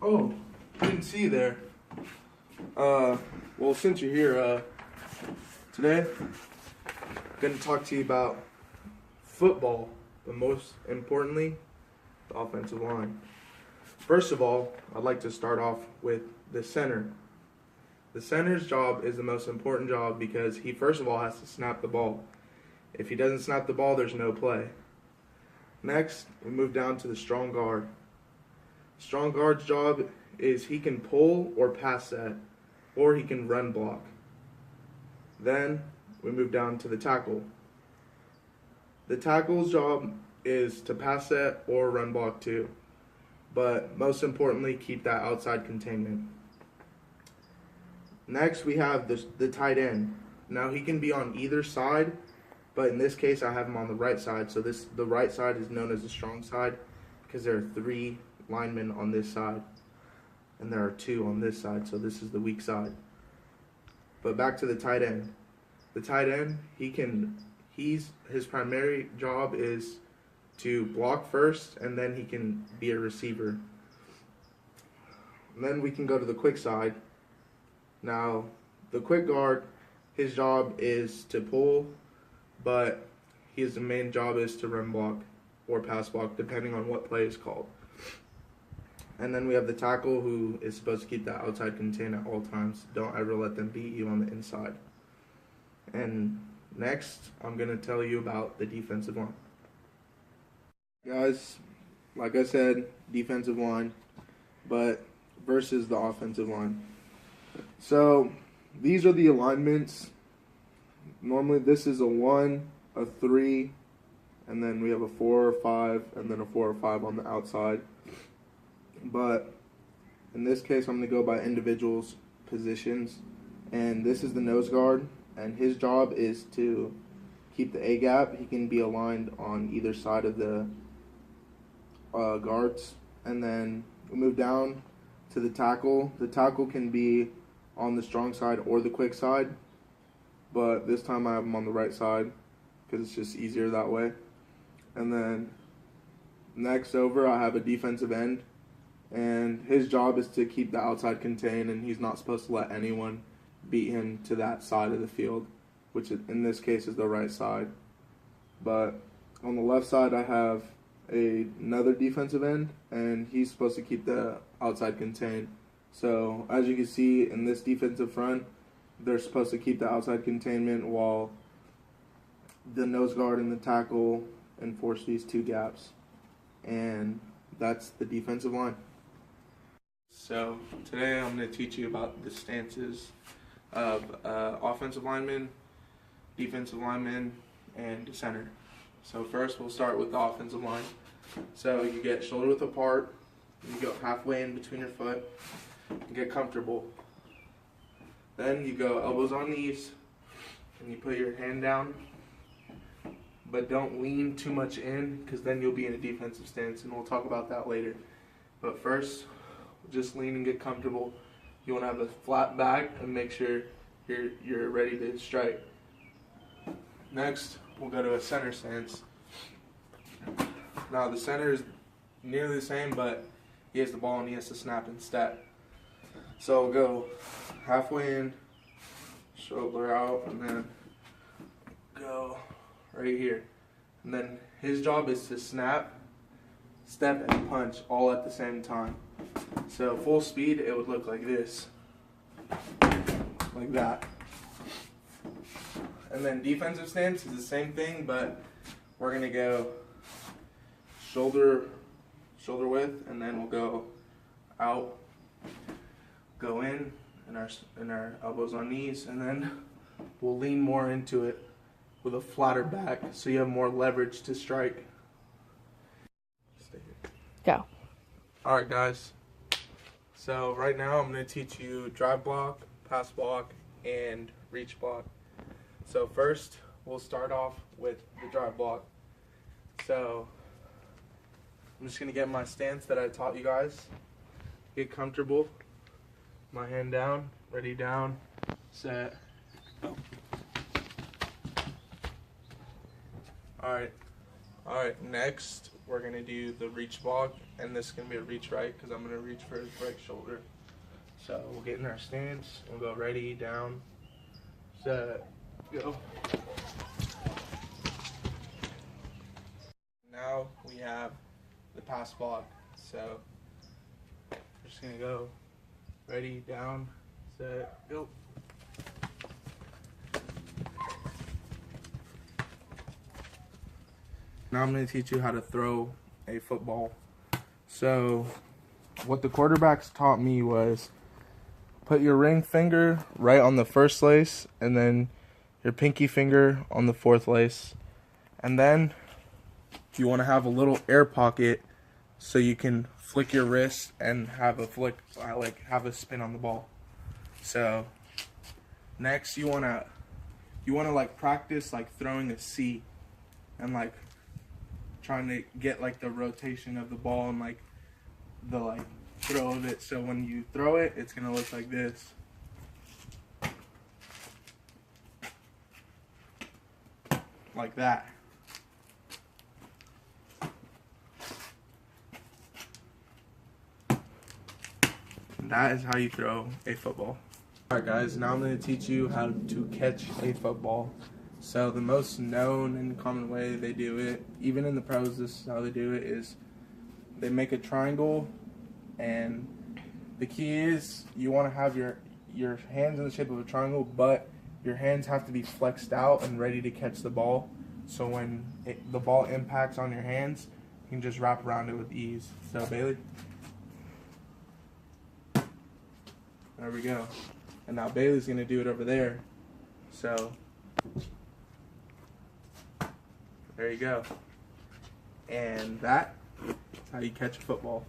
Oh, didn't see you there. Well, since you're here, today, I'm going to talk to you about football, but most importantly, the offensive line. First of all, I'd like to start off with the center. The center's job is the most important job because he, first of all, has to snap the ball. If he doesn't snap the ball, there's no play. Next, we move down to the strong guard. Strong guard's job is he can pull or pass set, or he can run block. Then we move down to the tackle. The tackle's job is to pass set or run block too, but most importantly, keep that outside containment. Next, we have the tight end. Now, he can be on either side, but in this case, I have him on the right side. So the right side is known as the strong side because there are 3 linemen on this side, and there are 2 on this side. So this is the weak side. But back to the tight end. The tight end, his primary job is to block first, and then he can be a receiver. And then we can go to the quick side. Now, the quick guard, his job is to pull, but his main job is to run block or pass block, depending on what play is called. And then we have the tackle, who is supposed to keep that outside contained at all times. Don't ever let them beat you on the inside. And next, I'm going to tell you about the defensive line. Guys, like I said, defensive line, but versus the offensive line. So, these are the alignments. Normally, this is a 1, a 3, and then we have a 4 or 5, and then a 4 or 5 on the outside. But in this case, I'm going to go by individuals' positions. And this is the nose guard, and his job is to keep the A gap. He can be aligned on either side of the guards. And then we move down to the tackle. The tackle can be on the strong side or the quick side, but this time I have him on the right side because it's just easier that way. And then next over, I have a defensive end, and his job is to keep the outside contained, and he's not supposed to let anyone beat him to that side of the field, which in this case is the right side. But on the left side, I have another defensive end, and he's supposed to keep the outside contained. So as you can see in this defensive front, they're supposed to keep the outside containment while the nose guard and the tackle enforce these 2 gaps. And that's the defensive line. So today I'm going to teach you about the stances of offensive linemen, defensive linemen, and center. So first we'll start with the offensive line. So you get shoulder width apart, you go halfway in between your foot, and get comfortable. Then you go elbows on knees, and you put your hand down, but don't lean too much in because then you'll be in a defensive stance, and we'll talk about that later. But first, just lean and get comfortable. You want to have a flat back and make sure you're ready to strike. Next, we'll go to a center stance. Now the center is nearly the same, but he has the ball and he has to snap instead. So we'll go halfway in, shoulder out, and then go right here. And then his job is to snap, step, and punch all at the same time. So full speed, it would look like this, like that. And then defensive stance is the same thing, but we're going to go shoulder width, and then we'll go out, go in, and our elbows on knees, and then we'll lean more into it with a flatter back so you have more leverage to strike. Stay here. Go. Alright guys, so right now I'm going to teach you drive block, pass block, and reach block. So first, we'll start off with the drive block. So I'm just going to get my stance that I taught you guys. Get comfortable. My hand down, ready down, set, go. Alright, next we're going to do the reach block, and this is going to be a reach right because I'm going to reach for his right shoulder. So we'll get in our stance, we'll go ready, down, set, go. Now we have the pass block, so we're just going to go ready, down, set, go. Now I'm going to teach you how to throw a football. So what the quarterbacks taught me was put your ring finger right on the first lace and then your pinky finger on the fourth lace. And then you want to have a little air pocket so you can flick your wrist and have a flick, like have a spin on the ball. So next you want to like practice like throwing a C and like trying to get like the rotation of the ball and like the like throw of it, so when you throw it, it's gonna look like this. Like that. And that is how you throw a football. Alright guys, now I'm going to teach you how to catch a football. So the most known and common way they do it, even in the pros, this is how they do it, is they make a triangle, and the key is you want to have your hands in the shape of a triangle, but your hands have to be flexed out and ready to catch the ball. So when the ball impacts on your hands, you can just wrap around it with ease. So Bailey. There we go. And now Bailey's going to do it over there. So there you go. And that is how you catch a football.